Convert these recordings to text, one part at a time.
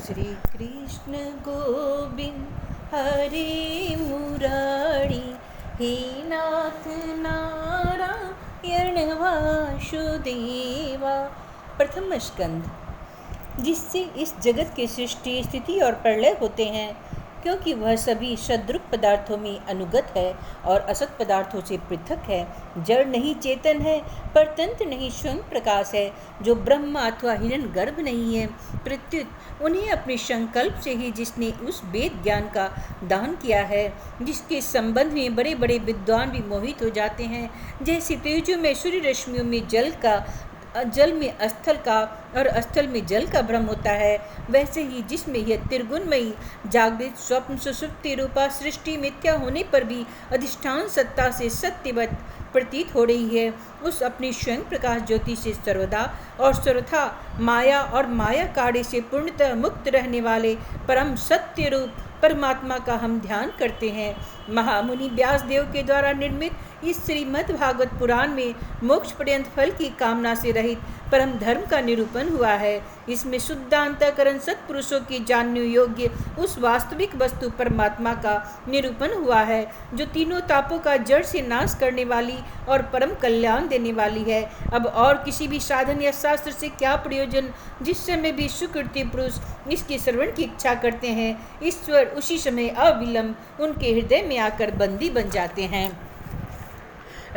श्री कृष्ण गोविंद हरे मुरारी, हे नाथ नारायण वासुदेवा। प्रथम स्कंद। जिससे इस जगत की सृष्टि, स्थिति और प्रलय होते हैं, क्योंकि वह सभी सद्रूप पदार्थों में अनुगत है और असत पदार्थों से पृथक है। जड़ नहीं, चेतन है, परतंत्र नहीं, स्वयं प्रकाश है, जो ब्रह्म अथवा हिरण्य गर्भ नहीं है। प्रत्युत उन्हें अपने संकल्प से ही जिसने उस वेद ज्ञान का दान किया है, जिसके संबंध में बड़े बड़े विद्वान भी मोहित हो जाते हैं। जैसे तेजो में सूर्य रश्मियों में जल में स्थल का और स्थल में जल का भ्रम होता है, वैसे ही जिसमें यह त्रिगुणमयी जागृत स्वप्न सुषुप्ति रूपा सृष्टि मिथ्या होने पर भी अधिष्ठान सत्ता से सत्यवत प्रतीत हो रही है, उस अपनी स्वयं प्रकाश ज्योति से सर्वदा और सर्वथा माया और माया काढ़े से पूर्णतः मुक्त रहने वाले परम सत्य रूप परमात्मा का हम ध्यान करते हैं। महामुनि व्यास देव के द्वारा निर्मित इस श्रीमद् भागवत पुराण में मोक्ष पर्यंत फल की कामना से रहित परम धर्म का निरूपण हुआ है। इसमें शुद्धांतःकरण सत्पुरुषों की जानने योग्य उस वास्तविक वस्तु परमात्मा का निरूपण हुआ है, जो तीनों तापों का जड़ से नाश करने वाली और परम कल्याण देने वाली है। अब और किसी भी साधन या शास्त्र से क्या प्रयोजन, जिस समय भी सुकृति पुरुष इसके श्रवण की इच्छा करते हैं, ईश्वर उसी समय अविलंब उनके हृदय में आकर बंदी बन जाते हैं।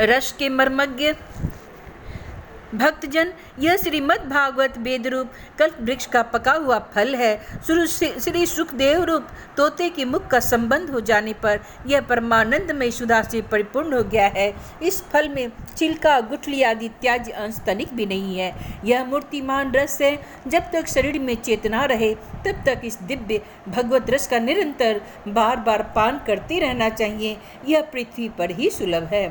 रस के मर्मज्ञ भक्तजन, यह श्रीमद् भागवत वेद रूप कल्प वृक्ष का पका हुआ फल है। श्री सुखदेव रूप तोते के मुख का संबंध हो जाने पर यह परमानंदमय सुधा से परिपूर्ण हो गया है। इस फल में छिलका, गुठली आदि त्याज्य अंश तनिक भी नहीं है। यह मूर्तिमान रस है। जब तक शरीर में चेतना रहे तब तक इस दिव्य भगवत रस का निरंतर बार बार पान करते रहना चाहिए। यह पृथ्वी पर ही सुलभ है।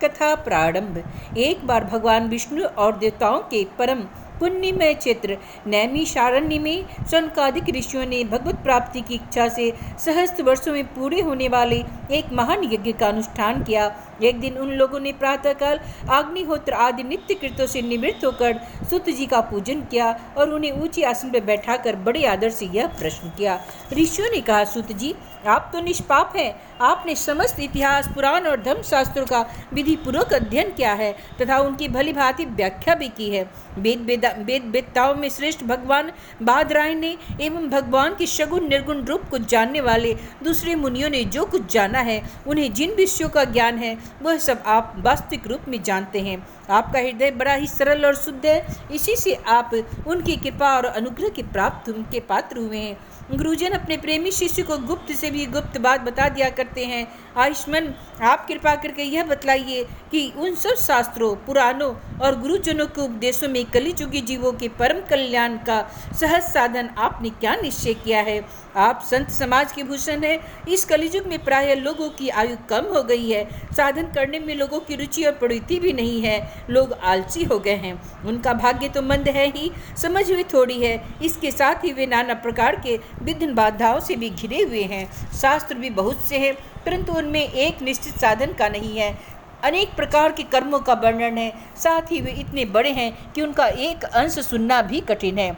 कथा प्रारंभ। एक बार भगवान विष्णु और देवताओं के परम पुण्यमय क्षेत्र नैमिषारण्य में सनकादिक ऋषियों ने भगवत प्राप्ति की इच्छा से सहस्त्र वर्षों में पूरे होने वाले एक महान यज्ञ का अनुष्ठान किया। एक दिन उन लोगों ने प्रातःकाल अग्निहोत्र आदि नित्य कृत्यों से निवृत्त होकर सूत जी का पूजन किया और उन्हें ऊंचे आसन पर बैठाकर बड़े आदर से यह प्रश्न किया। ऋषियों ने कहा, सूत जी, आप तो निष्पाप हैं। आपने समस्त इतिहास, पुराण और धर्मशास्त्रों का विधि पूर्वक अध्ययन किया है तथा उनकी भली भांति व्याख्या भी की है। वेद वेदताओं में श्रेष्ठ भगवान बादरायण ने एवं भगवान के सगुण निर्गुण रूप को जानने वाले दूसरे मुनियों ने जो कुछ जाना है, उन्हें जिन विषयों का ज्ञान है, वह सब आप वास्तविक रूप में जानते हैं। आपका हृदय बड़ा ही सरल और शुद्ध है। इसी से आप उनकी कृपा और अनुग्रह के पात्र हुए हैं। गुरुजन अपने प्रेमी शिष्य को गुप्त से भी गुप्त बात बता दिया करते हैं। आयुष्मान, आप कृपा करके यह बतलाइए कि उन सब शास्त्रों, पुराणों और गुरुजनों के उपदेशों में कलिजुगी जीवों के परम कल्याण का सहज साधन आपने क्या निश्चय किया है। आप संत समाज के भूषण हैं। इस कलिजुग में प्रायः लोगों की आयु कम हो गई है। साधन करने में लोगों की रुचि और प्रवृत्ति भी नहीं है। लोग आलसी हो गए हैं। उनका भाग्य तो मंद है ही, समझ हुई थोड़ी है। इसके साथ ही वे नाना प्रकार के विघ्न बाधाओं से भी घिरे हुए हैं। शास्त्र भी बहुत से हैं, परंतु उनमें एक निश्चित साधन का नहीं है। अनेक प्रकार के कर्मों का वर्णन है, साथ ही वे इतने बड़े हैं कि उनका एक अंश सुनना भी कठिन है।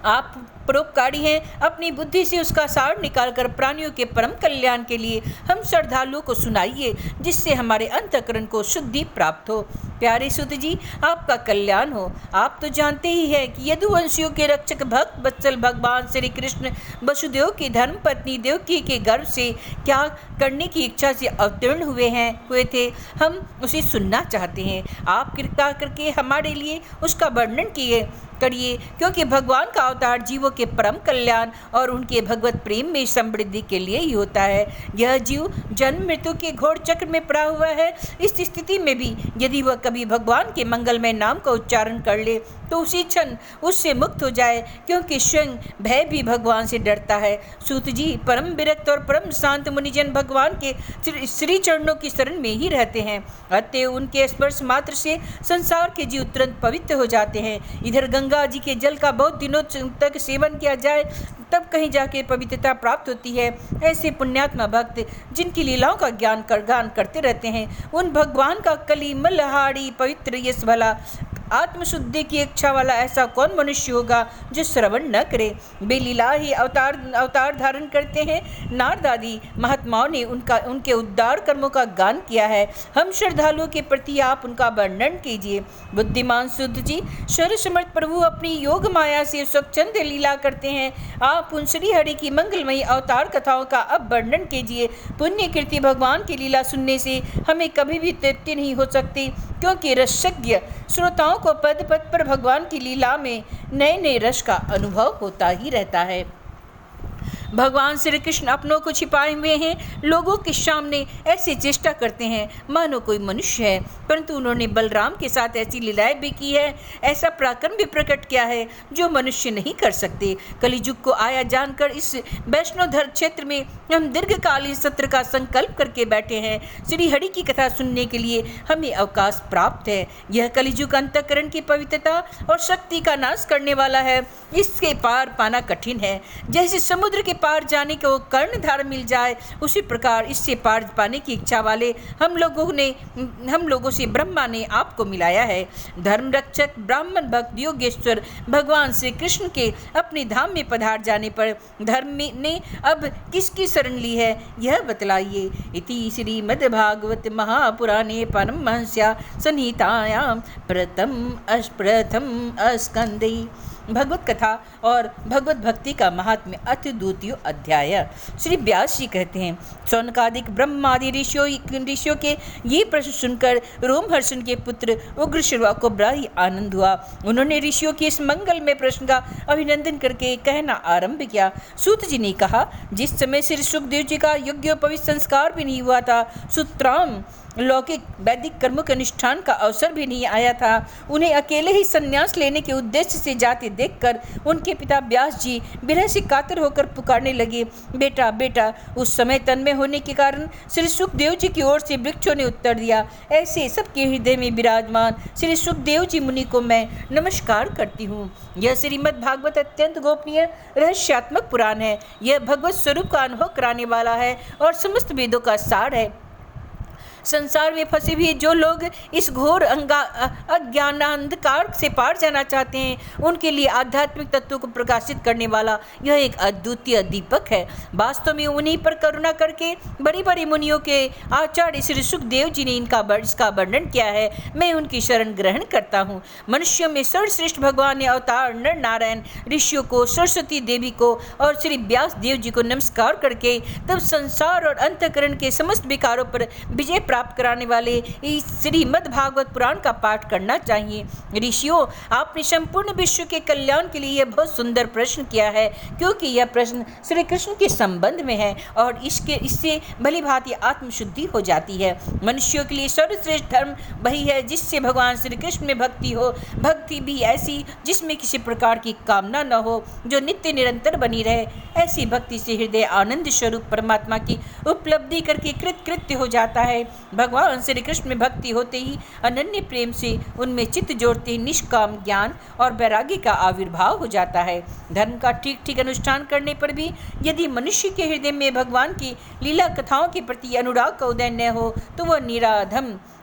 आप परोपकारी हैं। अपनी बुद्धि से उसका सार निकालकर प्राणियों के परम कल्याण के लिए हम श्रद्धालुओं को सुनाइए, जिससे हमारे अंतःकरण को शुद्धि प्राप्त हो। प्यारे सुत जी, आपका कल्याण हो। आप तो जानते ही हैं कि यदुवंशियों के रक्षक भक्त वत्सल भगवान श्री कृष्ण वसुदेव की धर्म पत्नी देवकी के गर्भ से क्या करने की इच्छा से अवतीर्ण हुए थे। हम उसे सुनना चाहते हैं। आप कृपा करके हमारे लिए उसका वर्णन करिए, क्योंकि भगवान का अवतार जीवों के परम कल्याण और उनके भगवत प्रेम में समृद्धि के लिए ही होता है। यह जीव जन्म मृत्यु के घोर चक्र में पड़ा हुआ है। इस स्थिति में भी यदि वह कभी भगवान के मंगलमय नाम का उच्चारण कर ले तो उसी क्षण उससे मुक्त हो जाए, क्योंकि स्वयं भय भी भगवान से डरता है। सूत जी, परम विरक्त और परम शांत मुनिजन भगवान के श्री चरणों की शरण में ही रहते हैं। अतः उनके स्पर्श मात्र से संसार के जीव तुरंत पवित्र हो जाते हैं। इधर गंगा जी के जल का बहुत दिनों तक सेवन किया जाए तब कहीं जाके पवित्रता प्राप्त होती है। ऐसे पुण्यात्मा भक्त जिनकी लीलाओं का गान करते रहते हैं, उन भगवान का कली मलहाड़ी पवित्र यश भला आत्मशुद्धि की इच्छा वाला ऐसा कौन मनुष्य होगा जो श्रवण न करे। वे लीला ही अवतार धारण करते हैं। नारद आदि महात्माओं ने उनके उद्धार कर्मों का गान किया है। हम श्रद्धालुओं के प्रति आप उनका वर्णन कीजिए। बुद्धिमान शुद्ध जी, सर्वसमर्थ प्रभु अपनी योग माया से स्वच्छंद लीला करते हैं। आप उन श्री हरि की मंगलमयी अवतार कथाओं का अब वर्णन कीजिए। पुण्य कीर्ति भगवान की लीला सुनने से हमें कभी भी तृप्ति नहीं हो सकती, क्योंकि रसज्ञ श्रोताओं को पद पद पर भगवान की लीला में नए नए रस का अनुभव होता ही रहता है। भगवान श्री कृष्ण अपनों को छिपाए हुए हैं, लोगों के सामने ऐसी चेष्टा करते हैं मानो कोई मनुष्य है, परंतु उन्होंने बलराम के साथ ऐसी लीलाएं भी की है, ऐसा पराक्रम भी प्रकट किया है जो मनुष्य नहीं कर सकते। कलियुग को आया जानकर इस वैष्णोधर क्षेत्र में हम दीर्घकालीन सत्र का संकल्प करके बैठे हैं। श्री हरि की कथा सुनने के लिए हमें अवकाश प्राप्त है। यह कलियुग अंतःकरण की पवित्रता और शक्ति का नाश करने वाला है, इसके पार पाना कठिन है। जैसे समुद्र के पार जाने को कर्णधार मिल जाए, उसी प्रकार इससे पार पाने की इच्छा वाले हम लोगों से ब्रह्मा ने आपको मिलाया है। धर्म रक्षक ब्राह्मण भक्त योगेश्वर भगवान श्री कृष्ण के अपने धाम में पधार जाने पर धर्म ने अब किसकी शरण ली है, यह बतलाइए। इति श्रीमद्भागवत महापुराणे परमहंस्या संहितायां प्रथम स्कंदे भगवत कथा और भगवत भक्ति का महात्म्य अति द्वितीय अध्याय। श्री व्यास जी कहते हैं, सौनकादिक ब्रह्मादि ऋषियों के ये प्रश्न सुनकर रोमहर्षण के पुत्र उग्रश्रवा को बड़ा ही आनंद हुआ। उन्होंने ऋषियों के इस मंगल में प्रश्न का अभिनंदन करके कहना आरंभ किया। सूत जी ने कहा, जिस समय श्री सुखदेव जी का यज्ञोपवीत संस्कार भी नहीं हुआ था, सूत्राम लौकिक वैदिक कर्मों के अनुष्ठान का अवसर भी नहीं आया था, उन्हें अकेले ही संन्यास लेने के उद्देश्य से जाते देखकर उनके पिता व्यास जी विरह से कातर होकर पुकारने लगे, बेटा बेटा। उस समय तन्मय होने के कारण श्री सुखदेव जी की ओर से वृक्षों ने उत्तर दिया, ऐसे सबके हृदय में विराजमान श्री सुखदेव जी मुनि को मैं नमस्कार करती हूँ। यह श्रीमद् भागवत अत्यंत गोपनीय रहस्यात्मक पुराण है। यह भगवत स्वरूप का अनुभव कराने वाला है और समस्त वेदों का सार है। संसार में फंसे हुए जो लोग इस घोर अज्ञानांधकार से पार जाना चाहते हैं, उनके लिए आध्यात्मिक तत्वों को प्रकाशित करने वाला यह एक अद्वितीय दीपक है। वास्तव में उन्हीं पर करुणा करके बड़ी बड़ी मुनियों के आचार्य श्री सुखदेव जी ने इसका वर्णन किया है। मैं उनकी शरण ग्रहण करता हूँ। मनुष्यों में सर्वश्रेष्ठ भगवान ने अवतार नर नारायण ऋषियों को, सरस्वती देवी को और श्री व्यास देव जी को नमस्कार करके तब संसार और अंतःकरण के समस्त विकारों पर विजय प्राप्त कराने वाले इस श्रीमद् भागवत पुराण का पाठ करना चाहिए। ऋषियों, आपने संपूर्ण विश्व के कल्याण के लिए यह बहुत सुंदर प्रश्न किया है, क्योंकि यह प्रश्न श्री कृष्ण के संबंध में है और इससे भली भांति आत्मशुद्धि हो जाती है। मनुष्यों के लिए सर्वश्रेष्ठ धर्म वही है जिससे भगवान श्री कृष्ण में भक्ति हो, भक्ति भी ऐसी जिसमें किसी प्रकार की कामना न हो, जो नित्य निरंतर बनी रहे। ऐसी भक्ति से हृदय आनंद स्वरूप परमात्मा की उपलब्धि करके कृत्य हो जाता है। भगवान श्री कृष्ण में भक्ति होते ही अनन्य प्रेम से उनमें चित्त जोड़ते ही निष्काम ज्ञान और वैराग्य का आविर्भाव हो जाता है। धर्म का ठीक ठीक अनुष्ठान करने पर भी यदि मनुष्य के हृदय में भगवान की लीला कथाओं के प्रति अनुराग का उदय न हो, तो वह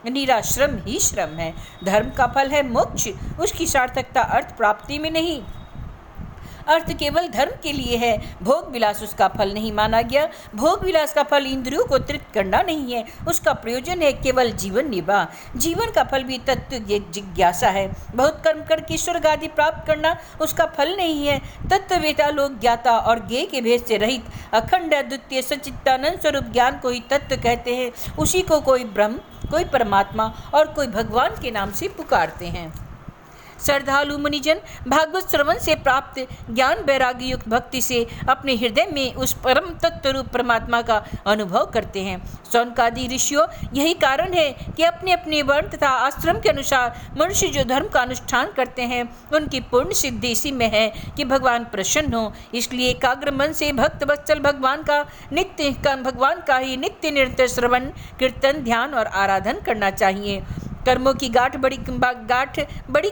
निराश्रम ही श्रम है। धर्म का फल है मोक्ष, उसकी सार्थकता अर्थ प्राप्ति में नहीं, अर्थ केवल धर्म के लिए है। भोग विलास उसका फल नहीं माना गया। भोग विलास का फल इंद्रियों को तृप्त करना नहीं है, उसका प्रयोजन है केवल जीवन निर्वाह। जीवन का फल भी तत्व जिज्ञासा है। बहुत कर्म करके स्वर्ग आदि प्राप्त करना उसका फल नहीं है। तत्ववेता लोग ज्ञाता और ज्ञेय के भेद से रहित अखंड अद्वितीय सच्चिदानंद स्वरूप ज्ञान को ही तत्व कहते हैं। उसी को कोई ब्रह्म, कोई परमात्मा और कोई भगवान के नाम से पुकारते हैं। श्रद्धालु मुनिजन भागवत श्रवण से प्राप्त ज्ञान वैराग्य युक्त भक्ति से अपने हृदय में उस परम तत्व रूप परमात्मा का अनुभव करते हैं। शौनकादि ऋषियों, यही कारण है कि अपने अपने वर्ण तथा आश्रम के अनुसार मनुष्य जो धर्म का अनुष्ठान करते हैं, उनकी पूर्ण सिद्धि इसी में है कि भगवान प्रसन्न हो। इसलिए एकाग्र मन से भक्त वत्सल भगवान का ही नित्य निरंतर श्रवण, कीर्तन, ध्यान और आराधन करना चाहिए। कर्मों की गांठ बड़ी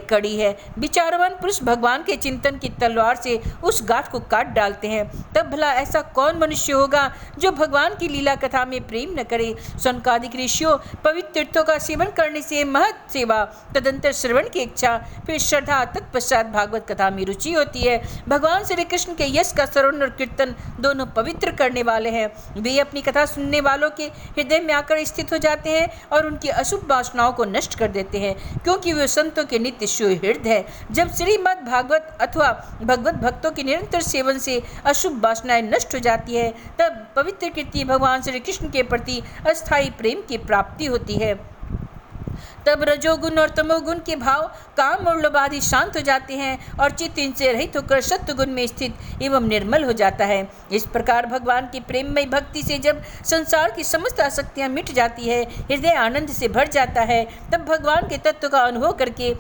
कड़ी है। विचारवान पुरुष भगवान के चिंतन की तलवार से उस गांठ को काट डालते हैं। तब भला ऐसा कौन मनुष्य होगा जो भगवान की लीला कथा में प्रेम न करे। शौनकादिक ऋषियों पवित्र तीर्थों का सेवन करने से महत सेवा, तदंतर श्रवण की इच्छा, फिर श्रद्धा, तत्पश्चात भागवत कथा में रुचि होती है। भगवान श्री कृष्ण के यश का श्रवण और कीर्तन दोनों पवित्र करने वाले हैं। वे अपनी कथा सुनने वालों के हृदय में आकर स्थित हो जाते हैं और उनकी अशुभ वासनाओं को नष्ट कर देते हैं, क्योंकि वे संतों के नित्य सुहृद है। जब श्रीमद् भागवत अथवा भगवत भक्तों के निरंतर सेवन से अशुभ वासनाएं नष्ट हो जाती है, तब पवित्र कीर्ति भगवान श्री कृष्ण के प्रति अस्थायी प्रेम की प्राप्ति होती है। तब रजोगुण और तमोगुण के भाव, काम और लोभ आदि शांत हो जाते हैं और चित्त इनसे रहित होकर सत्वगुण में स्थित एवं निर्मल हो जाता है। इस प्रकार भगवान की प्रेममय भक्ति से जब संसार की समस्त आसक्तियां मिट जाती है, हृदय आनंद से भर जाता है, तब भगवान के तत्व का अनुभव करके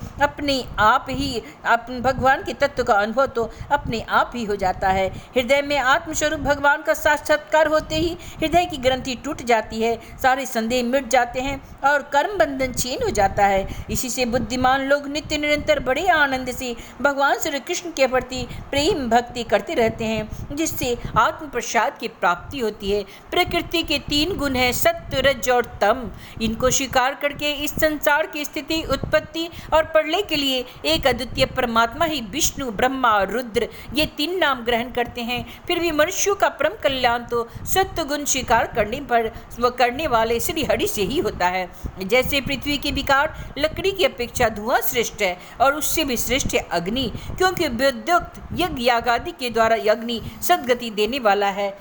भगवान के तत्व का अनुभव तो अपने आप ही हो जाता है। हृदय में आत्मस्वरूप भगवान का साक्षात्कार होते ही हृदय की ग्रंथि टूट जाती है, सारे संदेह मिट जाते हैं और कर्म बंधन छीन हो जाता है। इसी से बुद्धिमान लोग नित्य निरंतर बड़े आनंद से भगवान श्री कृष्ण के प्रति प्रेम भक्ति करते रहते हैं, जिससे आत्म प्रसाद की प्राप्ति होती है। प्रकृति के 3 गुण हैं, सत्व, रज और तम। इनको स्वीकार करके इस संसार की स्थिति, उत्पत्ति और प्रलय के लिए एक अद्वितीय परमात्मा ही विष्णु, ब्रह्मा और रुद्र ये 3 नाम ग्रहण करते हैं। फिर भी मनुष्यों का परम कल्याण तो सत्व गुण स्वीकार करने पर वह करने वाले श्री हरि से ही होता है। जैसे पृथ्वी के विकार लकड़ी की अपेक्षा धुआं श्रेष्ठ है और उससे भी श्रेष्ठ है अग्नि, क्योंकि विद्युक्त यज्ञ यागादि के द्वारा अग्नि सद्गति देने वाला है।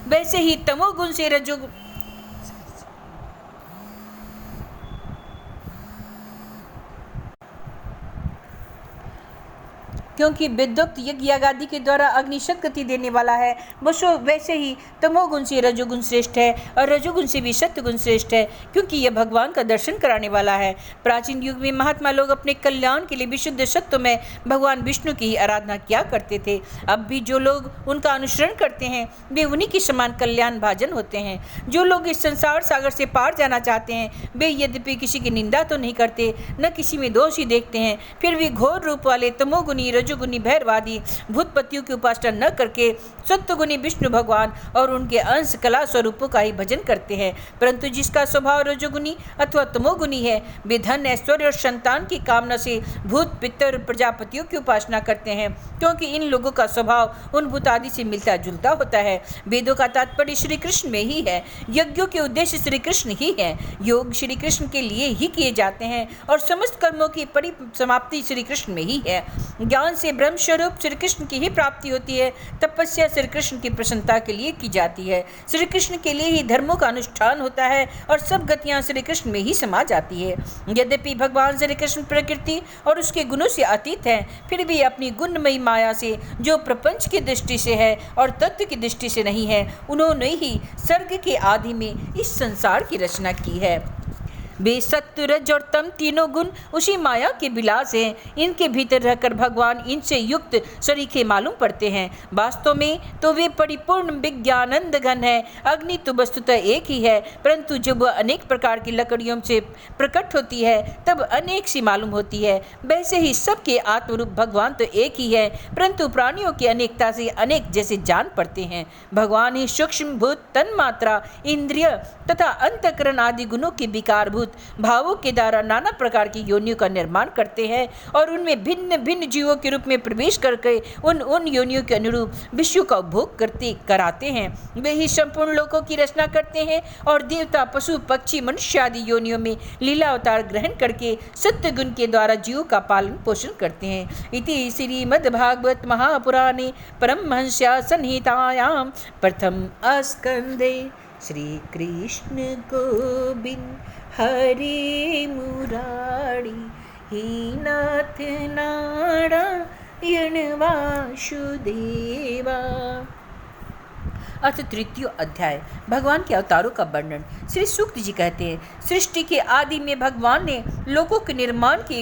वैसे ही तमोगुण से रजोगुण क्योंकि विद्युक्त यज्ञ यागादि के द्वारा अग्नि सद्गति देने वाला है, वैसे ही तमोगुण से रजोगुण श्रेष्ठ है और रजोगुण से भी सत्वगुण श्रेष्ठ है, क्योंकि यह भगवान का दर्शन कराने वाला है। प्राचीन युग में महात्मा लोग अपने कल्याण के लिए विशुद्ध सत्व में भगवान विष्णु की ही आराधना किया करते थे। अब भी जो लोग उनका अनुसरण करते हैं वे उन्हीं के समान कल्याण भाजन होते हैं। जो लोग इस संसार सागर से पार जाना चाहते हैं वे यद्यपि किसी की निंदा तो नहीं करते, न किसी में दोष ही देखते हैं, फिर भी घोर रूप वाले तमोगुनी, रजोगुनी, भैरवादी भूतपतियों की उपासना न करके सत्वगुणी विष्णु भगवान और उनके अंश कला स्वरूपों का ही भजन करते हैं। परंतु जिसका स्वभाव रजोगुनी अथवा तमोगुनी है वे धन, ऐश्वर्य और संतान की कामना से भूत, पितर, प्रजापतियों की उपासना करते हैं, क्योंकि इन लोगों का स्वभाव उन भूत आदि से मिलता जुलता होता है। वेदों का तात्पर्य श्री कृष्ण में ही है, यज्ञों के उद्देश्य श्री कृष्ण ही है, योग श्री कृष्ण के लिए ही किए जाते हैं और समस्त कर्मों की परिसमाप्ति श्री कृष्ण में ही है। ज्ञान से ब्रह्म स्वरूप श्री कृष्ण की ही प्राप्ति होती है। तपस्या श्री कृष्ण की प्रसन्नता के लिए की जाती है। श्री कृष्ण के लिए ही धर्मों का अनुष्ठान होता है और सब गतियां श्री कृष्ण में ही समा जाती है। यद्यपि भगवान श्री कृष्ण प्रकृति और उसके गुणों से अतीत है, फिर भी अपनी गुणमयी माया से जो प्रपंच की दृष्टि से है और तत्व की दृष्टि से नहीं है, उन्होंने ही सर्ग के आदि में इस संसार की रचना की है। वे सत्व, रज और तम तीनों गुण उसी माया के विलास हैं। इनके भीतर रहकर भगवान इनसे युक्त सरीखे मालूम पड़ते हैं। वास्तव में तो वे परिपूर्ण विज्ञानंद घन है। अग्नि तो वस्तुतः एक ही है, परंतु जब वह अनेक प्रकार की लकड़ियों से प्रकट होती है तब अनेक सी मालूम होती है। वैसे ही सबके आत्मरूप भगवान तो एक ही है, परंतु प्राणियों की अनेकता से अनेक जैसे जान पड़ते हैं। भगवान ही सूक्ष्म भूत, तन्मात्रा, इंद्रिय तथा अंतःकरण आदि गुणों के विकारभूत भावों के द्वारा नाना प्रकार की योनियों का निर्माण करते हैं और उनमें भिन्न भिन्न जीवों के रूप में प्रवेश करके उन योनियों के अनुरूप विश्व का उपभोग कराते हैं। वे ही संपूर्ण लोकों की रचना करते हैं और देवता, पशु, पक्षी, मनुष्य आदि योनियों में लीला अवतार ग्रहण करके सत्य गुण के द्वारा जीवों का पालन पोषण करते हैं। इति श्रीमद्भागवत महापुराणे परमहंस्या संहितायां प्रथम स्कंदे श्री कृष्ण गोविंद हरे मुरारी हे नाथ नारायण वासुदेवा। अर्थ तृतीय अध्याय। भगवान के अवतारों का वर्णन। श्री सूक्त जी कहते हैं, सृष्टि के आदि में भगवान ने लोगों के निर्माण की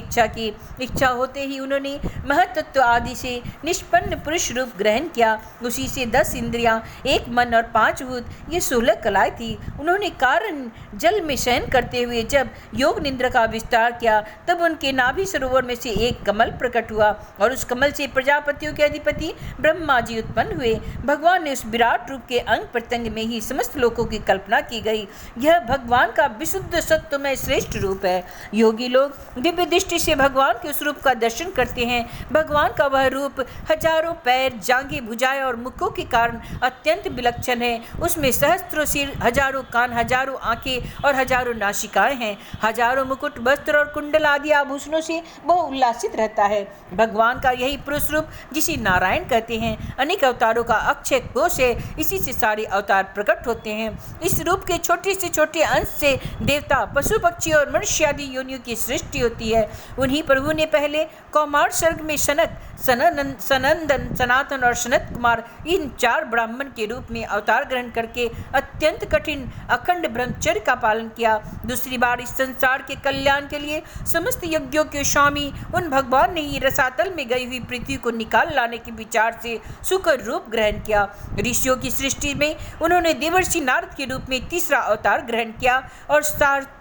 इच्छा होते ही उन्होंने महतत्व आदि से निष्पन्न पुरुष रूप ग्रहण किया। उसी से 10 इंद्रियां, 1 मन और 5 भूत, ये 16 कलाएं थी। उन्होंने कारण जल में शयन करते हुए जब योग निद्रा का विस्तार किया, तब उनके नाभि सरोवर में से एक कमल प्रकट हुआ और उस कमल से प्रजापतियों के अधिपति ब्रह्मा जी उत्पन्न हुए। भगवान ने उस विराट रूप के अंग प्रत्यंग में ही समस्त लोकों की कल्पना की गई। यह भगवान का विशुद्ध सत्वमय श्रेष्ठ रूप है। योगी लोग दिव्य दृष्टि से भगवान के उस रूप का दर्शन करते हैं। भगवान का वह रूप हजारों पैर, जांघें, भुजाएं और मुखों के कारण अत्यंत विलक्षण है। उसमें सहस्त्रों सिर, हजारों कान, हजारों आंखें और हजारों नासिकाएं हैं। हजारों मुकुट, वस्त्र और कुंडल आदि आभूषणों से वह उल्लासित रहता है। भगवान का यही पुरुष रूप, जिसे नारायण कहते हैं, अनेक अवतारों का अक्षय कोश है। इसी से सारे अवतार प्रकट होते हैं। इस रूप के छोटे से छोटे अंश से देवता, पशु, पक्षी और मनुष्य आदि योनियों की सृष्टि होती है। उन्हीं प्रभु ने पहले कौमार सर्ग में सनक, सनंदन, सनातन और सनत कुमार, इन 4 ब्राह्मण के रूप में अवतार ग्रहण करके अत्यंत कठिन अखंड ब्रह्मचर्य का पालन किया। दूसरी बार इस संसार के कल्याण के लिए समस्त यज्ञों के स्वामी उन भगवान ने ही रसातल में गई हुई पृथ्वी को निकाल लाने के विचार से सुकर रूप ग्रहण किया। ऋषियों की सृष्टि में उन्होंने देवर्षि नारद के रूप में तीसरा अवतार ग्रहण किया और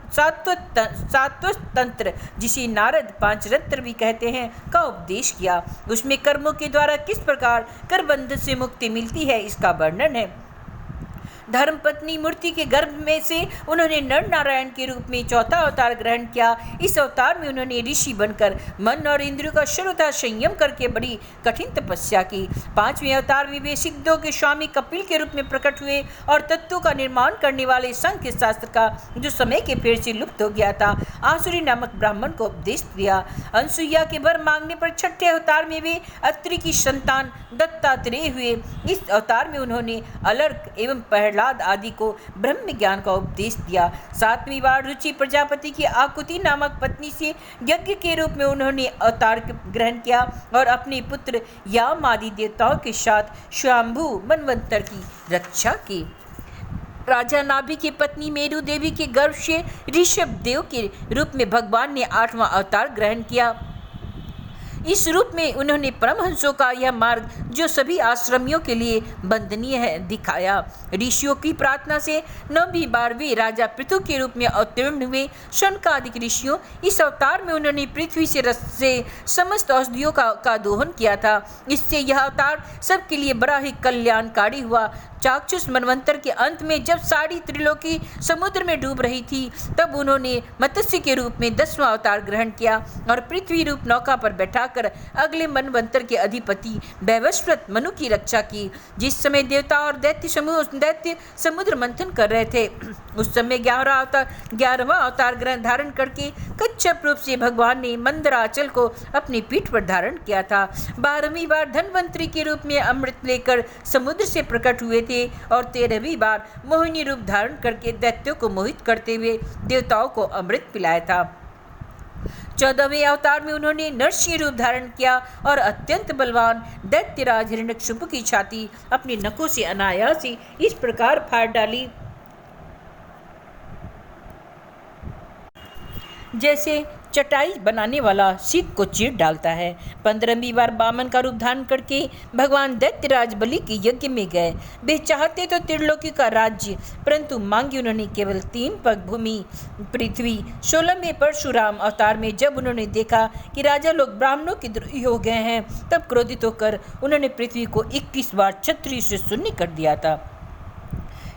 सात्वत तंत्र, जिसे नारद 5 रत्न भी कहते हैं, का उपदेश किया। उसमें कर्मों के द्वारा किस प्रकार करबंध से मुक्ति मिलती है, इसका वर्णन है। धर्मपत्नी मूर्ति के गर्भ में से उन्होंने नर नारायण के रूप में चौथा अवतार ग्रहण किया। इस अवतार में उन्होंने ऋषि बनकर मन और इंद्रियों का सर्वथा संयम करके बड़ी कठिन तपस्या की। 5वें अवतार में वे सिद्धों के स्वामी कपिल के रूप में प्रकट हुए और तत्वों का निर्माण करने वाले सांख्य शास्त्र का, जो समय के फेर से लुप्त हो गया था, आसुरी नामक ब्राह्मण को उपदेश दिया। अनसुईया के वर मांगने पर 6ठे अवतार में वे अत्रि की संतान दत्तात्रेय हुए। इस अवतार में उन्होंने अलर्क एवं प्रहलाद आदि को ब्रह्म ज्ञान का उपदेश दिया। 7वीं बार रुचि प्रजापति की आकुति नामक पत्नी से यज्ञ के रूप में उन्होंने अवतार ग्रहण किया और अपने पुत्र याम आदि देवताओं के साथ स्वयंभू मनवंतर की रक्षा की। राजा नाभि की पत्नी मेरु देवी के गर्भ से ऋषभ देव के रूप में भगवान ने 8वां अवतार ग्रहण किया। इस रूप में उन्होंने परमहंसों का यह मार्ग, जो सभी आश्रमियों के लिए वंदनीय है, दिखाया। ऋषियों की प्रार्थना से 9वीं बार वे राजा पृथु के रूप में अवतीर्ण हुए। शौनकादिक ऋषियों, इस अवतार में उन्होंने पृथ्वी से रस से समस्त औषधियों का दोहन किया था। इससे यह अवतार सबके लिए बड़ा ही कल्याणकारी हुआ। चाक्षुष मनवंतर के अंत में जब सारी त्रिलोकी समुद्र में डूब रही थी, तब उन्होंने मत्स्य के रूप में 10वां अवतार ग्रहण किया और पृथ्वी रूप नौका पर बैठाकर अगले मनवंतर के अधिपति वैवस्वत मनु की रक्षा की। जिस समय देवता और दैत्य समुद्र मंथन कर रहे थे, उस समय 11वां अवतार ग्रहण धारण करके कच्छप रूप से भगवान ने मंदराचल को अपनी पीठ पर धारण किया था। 12वीं बार धन्वंतरी के रूप में अमृत लेकर समुद्र से प्रकट हुए थे और 13वीं बार मोहिनी रूप धारण करके दैत्यों को मोहित करते हुए देवताओं को अमृत पिलाया था। 14वें अवतार में उन्होंने नरसिंह रूप धारण किया और अत्यंत बलवान दैत्यराज हिरण्यकशिपु की छाती अपने नखों से अनायास ही इस प्रकार फाड़ डाली जैसे चटाई बनाने वाला सीख को चीर डालता है। 15वीं बार वामन का रूप धारण करके भगवान दैत्यराज बलि के यज्ञ में गए। वे चाहते तो त्रिलोकी का राज्य, परंतु मांगी उन्होंने केवल 3 पग भूमि पृथ्वी। 16वें परशुराम अवतार में जब उन्होंने देखा कि राजा लोग ब्राह्मणों के द्रोही हो गए हैं, तब क्रोधित होकर उन्होंने पृथ्वी को 21 बार छत्री से शून्य कर दिया था।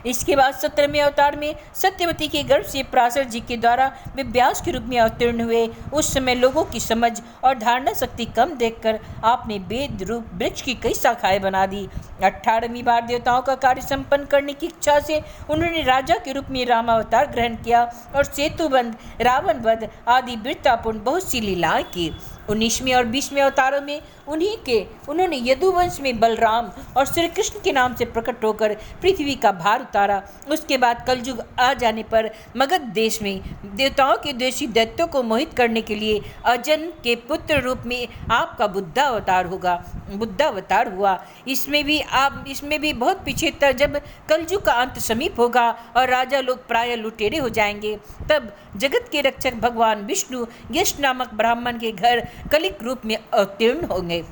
इसके बाद 17वें अवतार में सत्यवती के गर्भ से पराशर जी के द्वारा वे व्यास के रूप में अवतीर्ण हुए। उस समय लोगों की समझ और धारणा शक्ति कम देखकर आपने वेद रूप वृक्ष की कई शाखाएं बना दी। 18वीं बार देवताओं का कार्य संपन्न करने की इच्छा से उन्होंने राजा के रूप में रामावतार ग्रहण किया और सेतुबंध, रावण वध आदि वीरतापूर्ण बहुत सी लीलाएं की। 19वें और 20वें अवतारों में उन्होंने यदुवंश में बलराम और श्री कृष्ण के नाम से प्रकट होकर पृथ्वी का भार उतारा। उसके बाद कलयुग आ जाने पर मगध देश में देवताओं के द्वेषी दैत्यों को मोहित करने के लिए अजन के पुत्र रूप में आपका बुद्धा अवतार हुआ। इसमें भी बहुत पीछे तक, जब कलयुग का अंत समीप होगा और राजा लोग प्राय लुटेरे हो जाएंगे, तब जगत के रक्षक भगवान विष्णु यश नामक ब्राह्मण के घर कलिक रूप में अवतीर्ण होंगे।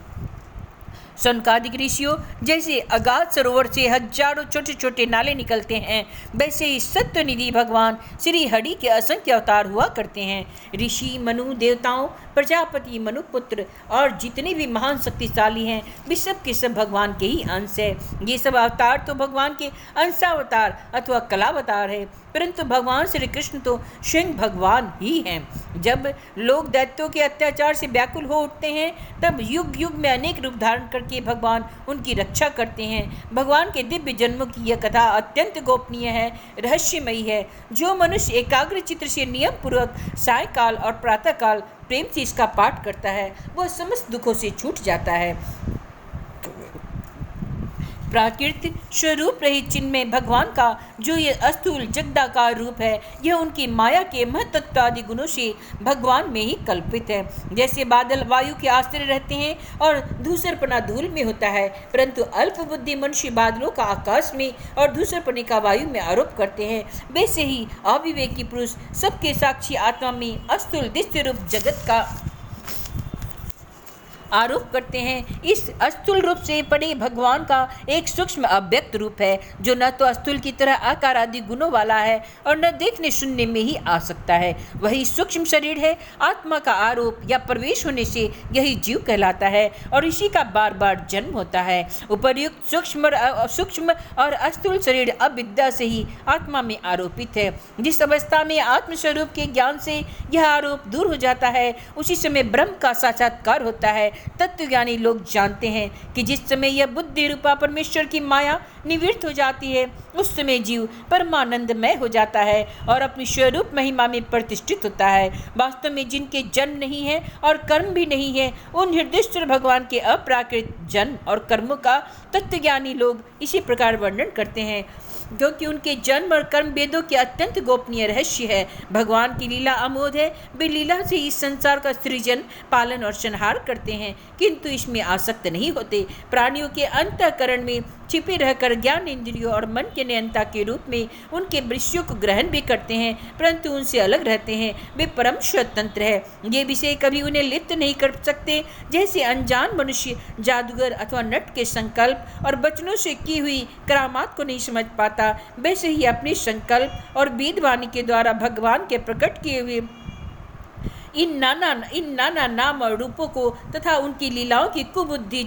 सनकादिक ऋषियों, जैसे अगाध सरोवर से हजारों छोटे छोटे नाले निकलते हैं, वैसे ही सत्यनिधि भगवान श्री हरि के असंख्य अवतार हुआ करते हैं। ऋषि, मनु, देवताओं, प्रजापति, मनुपुत्र और जितने भी महान शक्तिशाली हैं, वे सब के सब भगवान के ही अंश है। ये सब अवतार तो भगवान के अंशावतार अथवा कलावतार है, परंतु भगवान श्री कृष्ण तो स्वयं भगवान ही हैं। जब लोग दैत्यों के अत्याचार से व्याकुल हो उठते हैं, तब युग युग में अनेक रूप धारण करके भगवान उनकी रक्षा करते हैं। भगवान के दिव्य जन्मों की यह कथा अत्यंत गोपनीय है, रहस्यमयी है। जो मनुष्य एकाग्र चित्र से नियम पूर्वक सायकाल और प्रातःकाल प्रेम से इसका पाठ करता है, वह समस्त दुखों से छूट जाता है। प्राकृतिक स्वरूप रहित चिन्ह में भगवान का जो ये अस्थूल जगदाकार रूप है, यह उनकी माया के महत्त्व आदि गुणों से भगवान में ही कल्पित है। जैसे बादल वायु के आश्रय रहते हैं और धूसरपना धूल में होता है, परंतु अल्प बुद्धि मनुष्य बादलों का आकाश में और धूसरपने का वायु में आरोप करते हैं, वैसे ही अविवेकी पुरुष सबके साक्षी आत्मा में अस्थूल दिव्य रूप जगत का आरोप करते हैं। इस अस्थूल रूप से पड़े भगवान का एक सूक्ष्म अव्यक्त रूप है, जो न तो अस्थूल की तरह आकार आदि गुणों वाला है और न देखने सुनने में ही आ सकता है। वही सूक्ष्म शरीर है। आत्मा का आरोप या प्रवेश होने से यही जीव कहलाता है और इसी का बार बार जन्म होता है। उपर्युक्त सूक्ष्म और अस्थूल शरीर अविद्या से ही आत्मा में आरोपित है। जिस अवस्था में आत्मस्वरूप के ज्ञान से यह आरोप दूर हो जाता है, उसी समय ब्रह्म का साक्षात्कार होता है। तत्वज्ञानी लोग जानते हैं कि जिस समय यह बुद्धि रूपा परमेश्वर की माया निवृत्त हो जाती है, उस समय जीव परमानंदमय हो जाता है और अपनी स्वरूप महिमा में प्रतिष्ठित होता है। वास्तव में जिनके जन्म नहीं है और कर्म भी नहीं है, उन हृदयेश्वर भगवान के अप्राकृत जन्म और कर्मों का तत्वज्ञानी लोग इसी प्रकार वर्णन करते हैं, क्योंकि उनके जन्म और कर्म वेदों के अत्यंत गोपनीय रहस्य है। भगवान की लीला अमोघ है। वे लीला से इस संसार का सृजन, पालन और संहार करते हैं, किंतु इसमें आसक्त नहीं होते। प्राणियों के अंतःकरण में छिपे रहकर ज्ञान इंद्रियों और मन के नियंता के रूप में उनके विषयों को ग्रहण भी करते हैं, परंतु उनसे अलग रहते हैं। वे परम स्वतंत्र है। ये विषय कभी उन्हें लिप्त नहीं कर सकते। जैसे अनजान मनुष्य जादूगर अथवा नट के संकल्प और वचनों से की हुई करामात को नहीं समझ पाता, वैसे ही अपने संकल्प और वेदवाणी के द्वारा भगवान के प्रकट किए हुए इन नाना नाम और रूपों को तथा उनकी लीलाओं की कुबुद्धि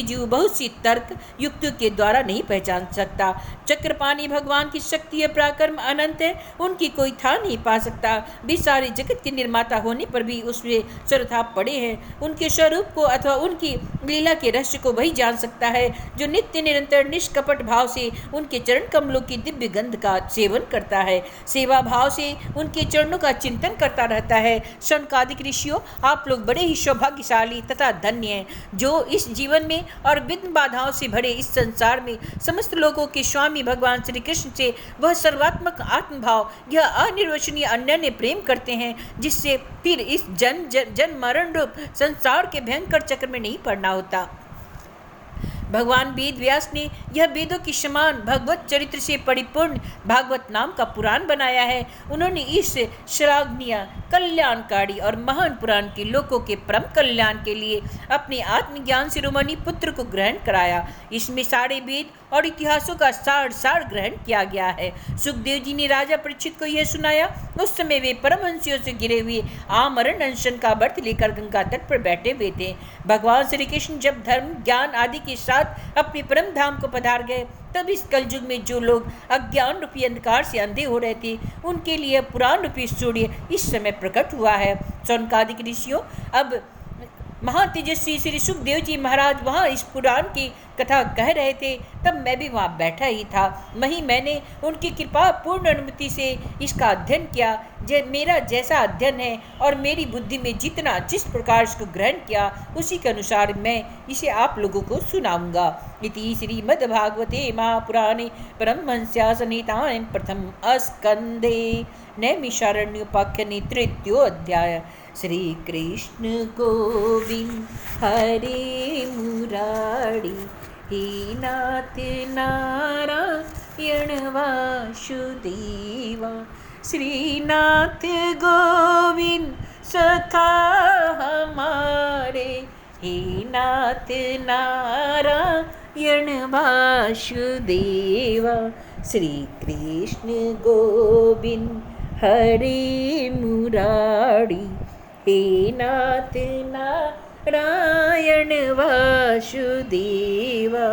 जीव बहुत सी तर्क युक्तियों के द्वारा नहीं पहचान सकता। चक्रपाणी भगवान की शक्ति या पराक्रम अनंत है, उनकी कोई था नहीं पा सकता। वे सारे जगत के निर्माता होने पर भी उसमें सर्वथा पड़े हैं। उनके स्वरूप को अथवा उनकी लीला के रहस्य को वही जान सकता है जो नित्य निरंतर निष्कपट भाव से उनके चरण कमलों की दिव्य गंध का सेवन करता है, सेवा भाव से उनके चरणों का चिंतन करता रहता है। शौनकादिक ऋषियों, आप लोग बड़े ही सौभाग्यशाली तथा धन्य हैं, जो इस जीवन में और विघ्न बाधाओं से भरे इस संसार में समस्त लोगों के स्वामी भगवान श्री कृष्ण से वह सर्वात्मक आत्मभाव, यह अनिर्वचनीय अनन्य प्रेम करते हैं, जिससे फिर इस जन्म मरण रूप संसार के भयंकर चक्र में नहीं पड़ना होता। भगवान वेद व्यास ने यह वेदों की समान भगवत चरित्र से परिपूर्ण भागवत नाम का पुराण बनाया है। उन्होंने इस श्लाघनीय, कल्याणकारी और महान पुराण के लोगों के परम कल्याण के लिए अपने आत्मज्ञान शिरोमणि पुत्र को ग्रहण कराया। इसमें सारे वेद और इतिहासों का सार ग्रहण किया गया है। सुखदेव जी ने राजा परीक्षित को यह सुनाया। उस समय वे परमहंसियों से घिरे हुए आमरण अनशन का व्रत लेकर गंगा तट पर बैठे हुए थे। भगवान श्री कृष्ण जब धर्म, ज्ञान आदि के साथ अपने परम धाम को पधार गए, तब इस कलयुग में जो लोग अज्ञान रूपी अंधकार से अंधे हो रहे थे, उनके लिए पुराण रूपी सूर्य इस समय प्रकट हुआ है। शौनकादिक ऋषियों, अब महातेजस्वी श्री सुखदेव जी महाराज वहाँ इस पुराण की कथा कह रहे थे, तब मैं भी वहाँ बैठा ही था। वहीं मैंने उनकी कृपा पूर्ण अनुमति से इसका अध्ययन किया। मेरा जैसा अध्ययन है और मेरी बुद्धि में जितना जिस प्रकार इसको ग्रहण किया उसी के अनुसार मैं इसे आप लोगों को सुनाऊंगा। इति श्रीमद्भागवते महापुराणे परमहंस्या संहितायां प्रथम स्कंधे नैमिषारण्योपाख्याने तृतीयो अध्याय। श्री कृष्ण गोविंद हरे मुरारी हे नाथ नारायण वासुदेवा। श्रीनाथ गोविंद सखा हमारे हे नाथ नारायण वासुदेवा। श्री कृष्ण गोविंद हरे मुरारी हे नाथ नारायण वासुदेवा।